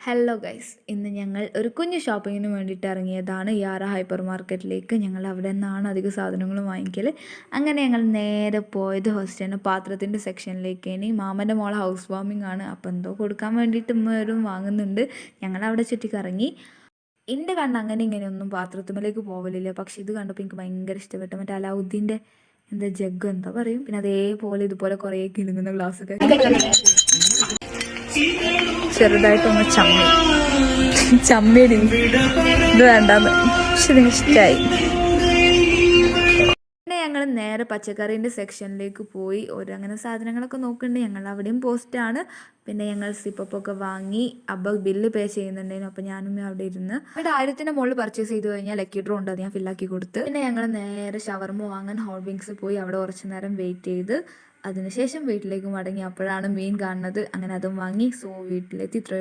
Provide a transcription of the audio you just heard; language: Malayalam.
ഹലോ ഗൈസ്, ഇന്ന് ഞങ്ങൾ ഒരു കുഞ്ഞു ഷോപ്പിങ്ങിന് വേണ്ടിയിട്ട് ഇറങ്ങിയതാണ് യാറ ഹൈപ്പർ മാർക്കറ്റിലേക്ക്. ഞങ്ങൾ അവിടെ നിന്നാണ് അധികം സാധനങ്ങളും വാങ്ങിക്കൽ. അങ്ങനെ ഞങ്ങൾ നേരെ പോയത് ഹോസ്റ്റലിന് പാത്രത്തിൻ്റെ സെക്ഷനിലേക്ക്. ഇനി മാമൻ്റെ മോളെ ഹൗസ് വാമിംഗ് ആണ്, അപ്പോൾ എന്തോ കൊടുക്കാൻ വേണ്ടിയിട്ട് ഉമ്മരും വാങ്ങുന്നുണ്ട്. ഞങ്ങൾ അവിടെ ചുറ്റിക്കറങ്ങി. എൻ്റെ കണ്ണ് അങ്ങനെ ഇങ്ങനെയൊന്നും പാത്രത്തുമ്മലേക്ക് പോവലില്ല, പക്ഷെ ഇത് കണ്ടപ്പോൾ എനിക്ക് ഭയങ്കര ഇഷ്ടപ്പെട്ടു. മറ്റേ അലാവുദ്ദീൻ്റെ എന്താ ജഗ് എന്താ പറയും, പിന്നെ അതേപോലെ ഇതുപോലെ കുറേ കിലുങ്ങുന്ന ഗ്ലാസ്സൊക്കെ ചെറുതായിട്ടൊന്ന് ചമ്മേടി ഇത് വേണ്ടാന്ന്, പക്ഷെ ഇതിന് ഇഷ്ടമായി. പിന്നെ ഞങ്ങൾ നേരെ പച്ചക്കറീൻ്റെ സെക്ഷനിലേക്ക് പോയി. അങ്ങനെ സാധനങ്ങളൊക്കെ നോക്കുന്നുണ്ട്. ഞങ്ങൾ അവിടെയും പോസ്റ്റാണ്. പിന്നെ ഞങ്ങൾ സിപ്പൊക്കെ വാങ്ങി. അബ്ബ ബില്ല് പേ ചെയ്യുന്നുണ്ടായിരുന്നു. അപ്പോൾ ഞാനും അവിടെ ഇരുന്ന് അവിടെ 1000ൻ്റെ മുകളിൽ പർച്ചേസ് ചെയ്ത് കഴിഞ്ഞാൽ ലക്കി ഡ്രോ ഉണ്ട്, അത് ഞാൻ ഫില്ലാക്കി കൊടുത്ത്. പിന്നെ ഞങ്ങൾ നേരെ ഷവർമ വാങ്ങാൻ ഹോൾ വിങ്സ് പോയി. അവിടെ കുറച്ച് നേരം വെയിറ്റ് ചെയ്ത് അതിനുശേഷം വീട്ടിലേക്ക് മടങ്ങി. അപ്പോഴാണ് മീൻ കാണുന്നത്. അങ്ങനെ അതും വാങ്ങി. സോ വീട്ടിലെത്തി.